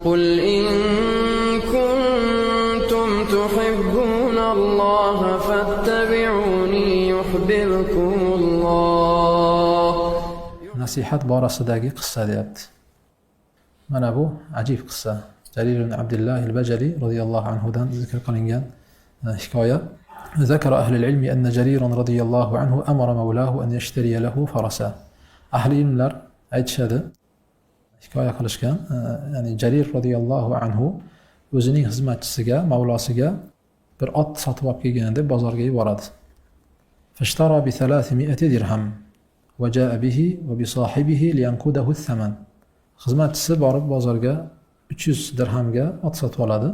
قل إن كنتم تحبون الله فاتبعوني يحببكم الله. Nasihat borasidagi qissa deyapti. Mana bu ajib qissa. Jarir ibn Abdullah al-Bajali radhiyallohu anhu dan zikr qilingan hikoya. ذكر أهل العلم أن جريرا رضي الله عنه أمر مولاه أن يشتري له فرسا. أهل ilmlar aytishadi, hikoya qilishgan, ya'ni Jarir radhiyallohu anhu o'zining xizmatchisiga, mavlosiga bir ot sotib olib kelgan deb bozorga yuboradi. فاشترى ب300 درهم وجاء به وبصاحبه لينقده الثمن. Xizmatchisi borib bozorga 300 dirhamga ot sotib oladi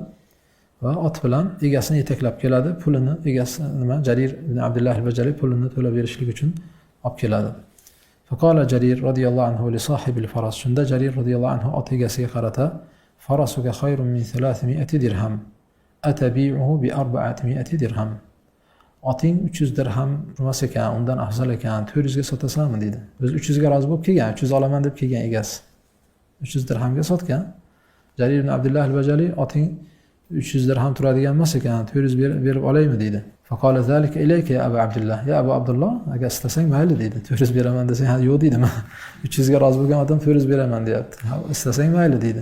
va ot bilan egasini yetaklab keladi. Pulini egasi Jarir ibn Abdullah al-Bajali pulini to'lab berishlik uchun olib keladi. فقال جرير رضي الله عنه لصاحب الفرس. Shunda Jarir radhiyallohu anhu ot egasiga qarata: "فرسك خير من 300 درهم أتبيعه ب400 درهم." Oting 300 dirham emas ekan, undan afzal ekan, 400 ga sotasanmi dedi. Biz 300 ga rozi bo'lib kelgan, 300 olaman deb kelgan egasi. 300 dirhamga sotgan. Jarir ibn Abdullah al-Bajali oting 300 dirham turadigan emas ekan, 400 berib olaymi dedi. Faqala zalika ilayka ya Abu Abdullah. Ya Abu Abdullah, agar istasang mayli dedi. 400 beraman desang, ha yo'q deydimi? 300 ga rozi bo'lgan odam 400 beraman deyapti. Ha, istasang mayli dedi.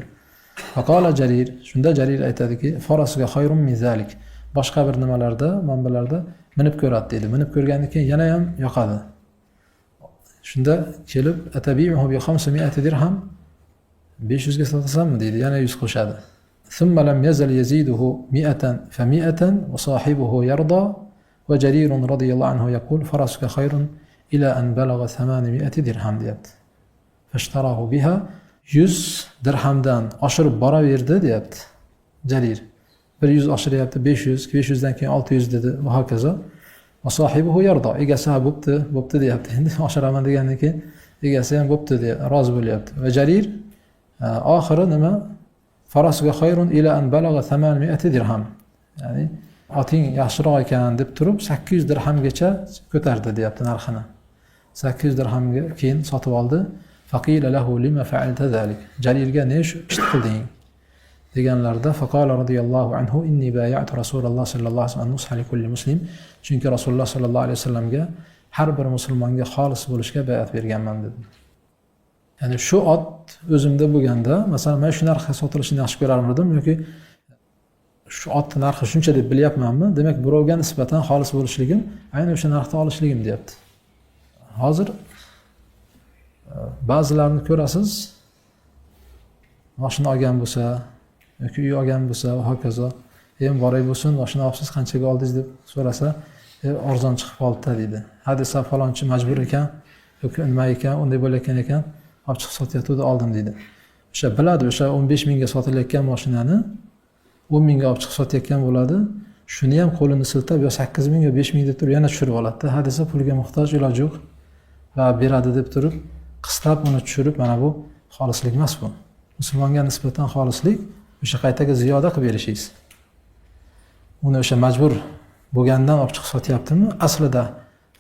Faqala Jarir, shunda Jarir aytadiki, farasuga khayrun min zalik. Boshqa bir nimalarda, manbalarda minib ko'radi dedi. Minib ko'rgandan keyin yana ham yoqadi. Shunda kelib atabi'uhu bi 500 dirham 500 ga sotasanmi dedi. Yana 100 qo'shadi. ثم لم يزل يزيده 100 ف100 وصاحبه يرضى وجرير رضي الله عنه يقول فرسك خير إلى أن بلغ 800 درهم deyapti. فاشتراه بها 100 dirhamdan oshirib boraverdi deyapti Jarir. 100 oshiryapti, 500, 500 dan keyin 600 dedi va hokazo. Va sohibihu yarda, egasi ha bo'pti deyapti. Endi oshiraman degandan keyin egasi ham bo'pti deb rozi bo'lyapti. Va Jarir oxiri nima? Farasuga khayrun ila an balagha 800 dirham. Ya'ni oting yaxshiroq ekan deb turib 800 dirhamgacha ko'tardi deyapti narxini. 800 dirhamga keyin sotib oldi. Faqila lahu lima fa'alta zalik. Jarirga ne shu ishni qilding deganlarda faqala radhiyallohu anhu inni bay'atu Rasululloh sallallohu alayhi vasallam nusha li kulli muslim. Chunki Rasululloh sallallohu alayhi vasallamga har bir musulmonga xolis bo'lishga bay'at berganman dedi. Ya'ni shu ot o'zimda bo'lganda, masalan, men shu narxga sotilishini yaxshi ko'rardim yoki shu ot narxi shuncha deb bilyapmanmi? Demak, birovga nisbatan xolis bo'lishligim, aynan o'sha narxda olishligim deyapti. Hozir ba'zilarni ko'rasiz, mashina olgan bo'lsa yoki uy olgan bo'lsa va hokazo, "Ham boray bo'lsin, mashina olibsiz, qanchaga oldingiz?" deb so'rasa, "Arzon chiqib qoldi" dedi. "Ha desa falonchi majbur ekan yoki nima ekan, unday bo'layotgan ekan, olib chiqib sotyapti oldim" dedi. O'sha biladi, o'sha 15 mingga sotilayotgan mashinani 10 mingga olib chiqib sotayotgan bo'ladi. Shuni ham qo'lini siltab, yo 8 ming yo 5 ming deb turib yana tushirib oladi. Ha desa pulga muhtoj, iloji yo'q va beradi deb turib, qistab uni tushirib, mana bu xolislik emas bu. Musulmonga nisbatan xolislik o'sha qaytaga ziyoda qilib berishingiz. Uni o'sha majbur bo'lgandan olib chiqib sotyaptimi? Aslida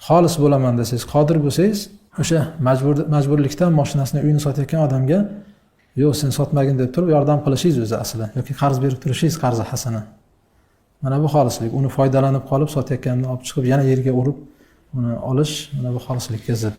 xolis bo'laman desangiz, qodir bo'lsangiz, o'sha majburlikdan mashinasini, uyini sotayotgan odamga "Yo'q, sen sotmagin" deb turib yordam qilishingiz o'zi asli yoki qarz berib turishingiz, qarzi hasana. Mana bu xolislik. Uni foydalanib qolib sotayotganini olib chiqib yana yerga urib uni olish, mana bu xolislikka zid.